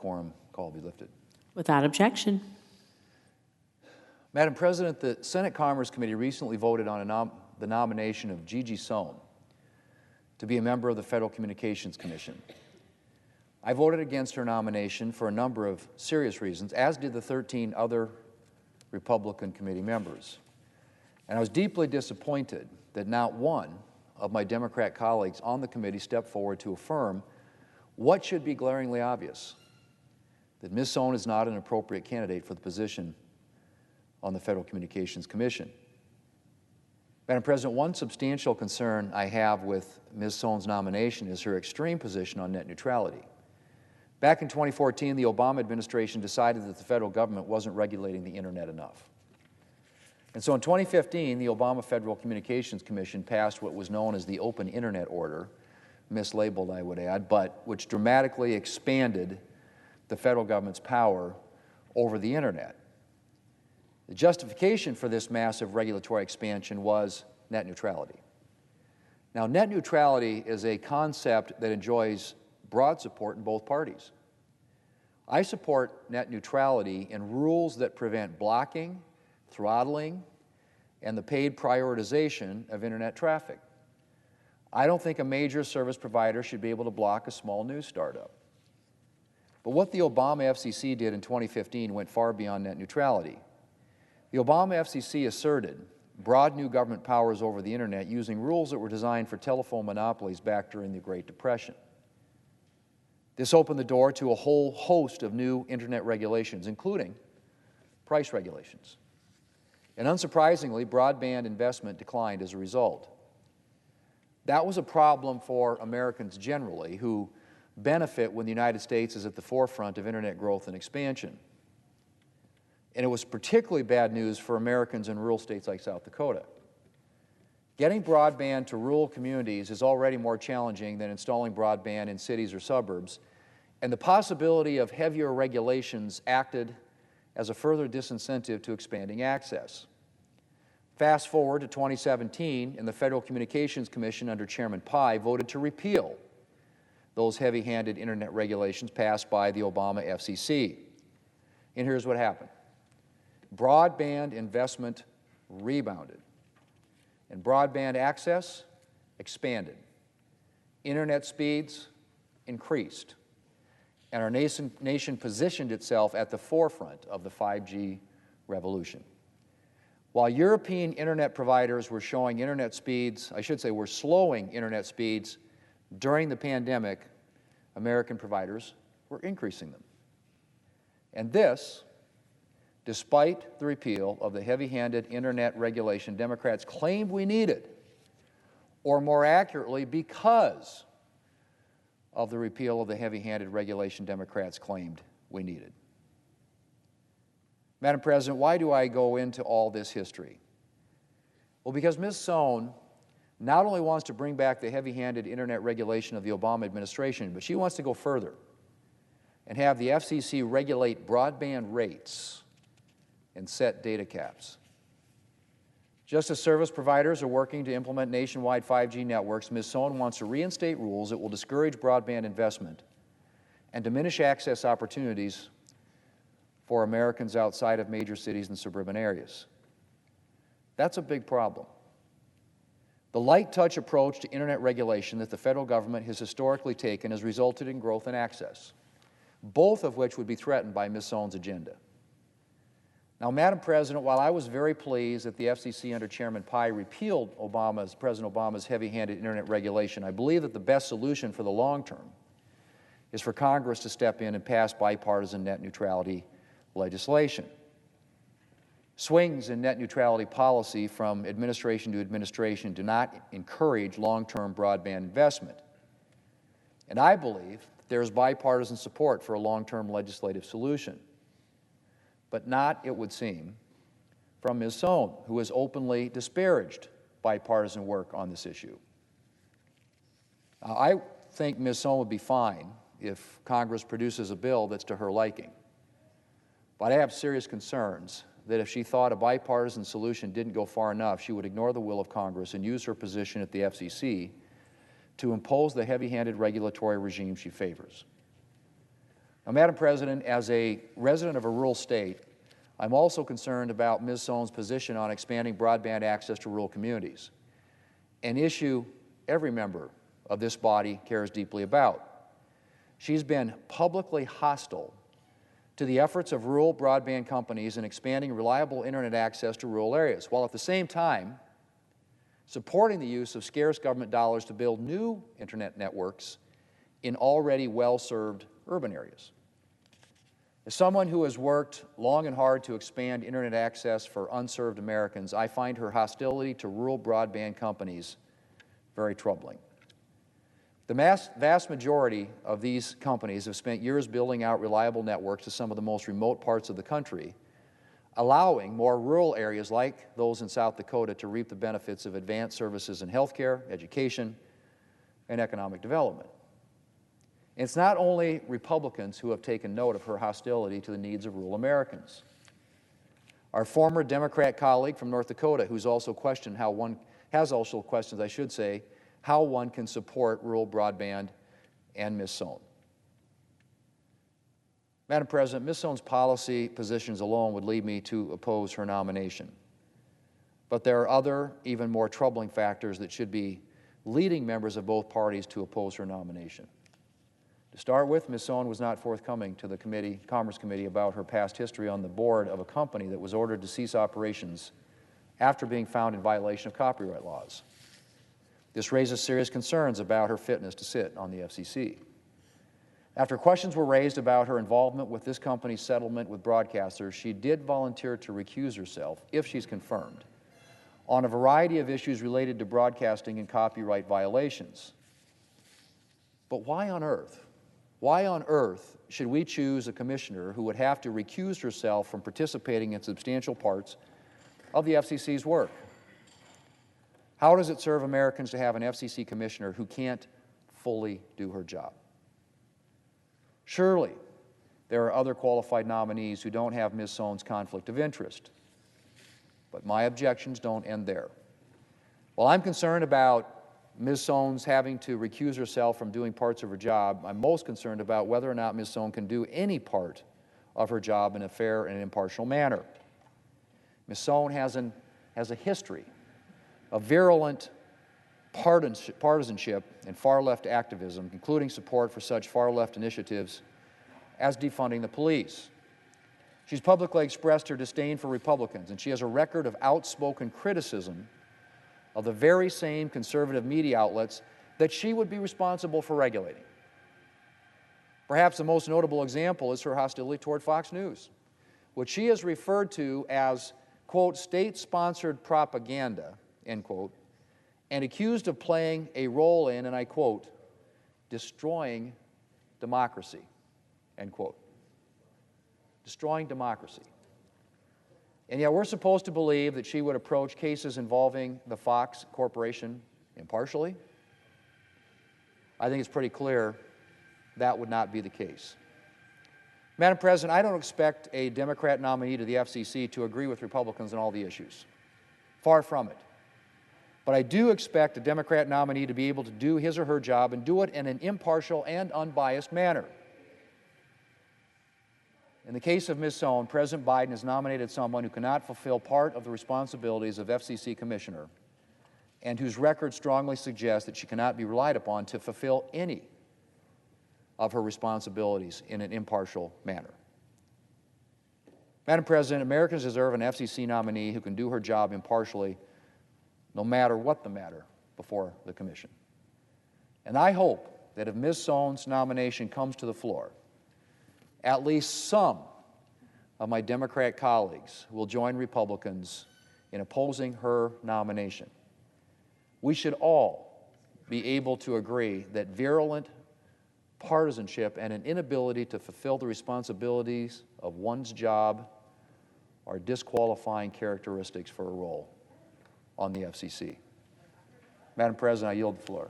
quorum call be lifted. Without objection. Madam President, the Senate Commerce Committee recently voted on the nomination of Gigi Sohn to be a member of the Federal Communications Commission. I voted against her nomination for a number of serious reasons, as did the 13 other Republican committee members. And I was deeply disappointed that not one of my Democrat colleagues on the committee stepped forward to affirm what should be glaringly obvious, that Ms. Sohn is not an appropriate candidate for the position on the Federal Communications Commission. Madam President, one substantial concern I have with Ms. Sohn's nomination is her extreme position on net neutrality. Back in 2014, the Obama administration decided that the federal government wasn't regulating the Internet enough. And so in 2015, the Obama Federal Communications Commission passed what was known as the Open Internet Order, mislabeled, I would add, but which dramatically expanded the federal government's power over the Internet. The justification for this massive regulatory expansion was net neutrality. Now, net neutrality is a concept that enjoys broad support in both parties. I support net neutrality in rules that prevent blocking, throttling, and the paid prioritization of Internet traffic. I don't think a major service provider should be able to block a small news startup. But what the Obama FCC did in 2015 went far beyond net neutrality. The Obama FCC asserted broad new government powers over the Internet using rules that were designed for telephone monopolies back during the Great Depression. This opened the door to a whole host of new Internet regulations, including price regulations. And unsurprisingly, broadband investment declined as a result. That was a problem for Americans generally, who benefit when the United States is at the forefront of Internet growth and expansion. And it was particularly bad news for Americans in rural states like South Dakota. Getting broadband to rural communities is already more challenging than installing broadband in cities or suburbs, and the possibility of heavier regulations acted as a further disincentive to expanding access. Fast forward to 2017, and the Federal Communications Commission under Chairman Pai voted to repeal those heavy-handed Internet regulations passed by the Obama FCC. And here's what happened. Broadband investment rebounded, and broadband access expanded. Internet speeds increased, and our nation positioned itself at the forefront of the 5G revolution. While European Internet providers were showing Internet speeds, were slowing Internet speeds during the pandemic, American providers were increasing them. And this, despite the repeal of the heavy-handed Internet regulation Democrats claimed we needed, or more accurately, because of the repeal of the heavy-handed regulation Democrats claimed we needed. Madam President, why do I go into all this history? Well, because Ms. Sohn not only wants to bring back the heavy-handed Internet regulation of the Obama administration, but she wants to go further and have the FCC regulate broadband rates and set data caps. Just as service providers are working to implement nationwide 5G networks, Ms. Sohn wants to reinstate rules that will discourage broadband investment and diminish access opportunities for Americans outside of major cities and suburban areas. That's a big problem. The light-touch approach to Internet regulation that the federal government has historically taken has resulted in growth and access, both of which would be threatened by Ms. Sohn's agenda. Now, Madam President, while I was very pleased that the FCC under Chairman Pai repealed President Obama's heavy-handed Internet regulation, I believe that the best solution for the long term is for Congress to step in and pass bipartisan net neutrality legislation. Swings in net neutrality policy from administration to administration do not encourage long-term broadband investment. And I believe there is bipartisan support for a long-term legislative solution, but not, it would seem, from Ms. Sohn, who has openly disparaged bipartisan work on this issue. I think Ms. Sohn would be fine if Congress produces a bill that's to her liking, but I have serious concerns that if she thought a bipartisan solution didn't go far enough, she would ignore the will of Congress and use her position at the FCC to impose the heavy-handed regulatory regime she favors. Now, Madam President, as a resident of a rural state, I'm also concerned about Ms. Sohn's position on expanding broadband access to rural communities, an issue every member of this body cares deeply about. She's been publicly hostile to the efforts of rural broadband companies in expanding reliable internet access to rural areas, while at the same time supporting the use of scarce government dollars to build new internet networks in already well-served urban areas. As someone who has worked long and hard to expand internet access for unserved Americans, I find her hostility to rural broadband companies very troubling. The vast majority of these companies have spent years building out reliable networks to some of the most remote parts of the country, allowing more rural areas like those in South Dakota to reap the benefits of advanced services in healthcare, education, and economic development. And it's not only Republicans who have taken note of her hostility to the needs of rural Americans. Our former Democrat colleague from North Dakota, who's also questioned how one, has also questioned, I should say, how one can support rural broadband, and Ms. Sohn. Madam President, Ms. Sohn's policy positions alone would lead me to oppose her nomination. But there are other, even more troubling factors that should be leading members of both parties to oppose her nomination. To start with, Ms. Sohn was not forthcoming to the Commerce Committee about her past history on the board of a company that was ordered to cease operations after being found in violation of copyright laws. This raises serious concerns about her fitness to sit on the FCC. After questions were raised about her involvement with this company's settlement with broadcasters, she did volunteer to recuse herself, if she's confirmed, on a variety of issues related to broadcasting and copyright violations. But why on earth should we choose a commissioner who would have to recuse herself from participating in substantial parts of the FCC's work? How does it serve Americans to have an FCC commissioner who can't fully do her job? Surely, there are other qualified nominees who don't have Ms. Sohn's conflict of interest. But my objections don't end there. While I'm concerned about Ms. Sohn's having to recuse herself from doing parts of her job, I'm most concerned about whether or not Ms. Sohn can do any part of her job in a fair and impartial manner. Ms. Sohn has a history of virulent partisanship and far-left activism, including support for such far-left initiatives as defunding the police. She's publicly expressed her disdain for Republicans, and she has a record of outspoken criticism of the very same conservative media outlets that she would be responsible for regulating. Perhaps the most notable example is her hostility toward Fox News, which she has referred to as, quote, state-sponsored propaganda, end quote, and accused of playing a role in, and I quote, destroying democracy, end quote. Destroying democracy. And yet we're supposed to believe that she would approach cases involving the Fox Corporation impartially? I think it's pretty clear that would not be the case. Madam President, I don't expect a Democrat nominee to the FCC to agree with Republicans on all the issues. Far from it. But I do expect a Democrat nominee to be able to do his or her job and do it in an impartial and unbiased manner. In the case of Ms. Sohn, President Biden has nominated someone who cannot fulfill part of the responsibilities of FCC Commissioner and whose record strongly suggests that she cannot be relied upon to fulfill any of her responsibilities in an impartial manner. Madam President, Americans deserve an FCC nominee who can do her job impartially, no matter what the matter before the Commission. And I hope that if Ms. Sohn's nomination comes to the floor, at least some of my Democrat colleagues will join Republicans in opposing her nomination. We should all be able to agree that virulent partisanship and an inability to fulfill the responsibilities of one's job are disqualifying characteristics for a role on the FCC. Madam President, I yield the floor.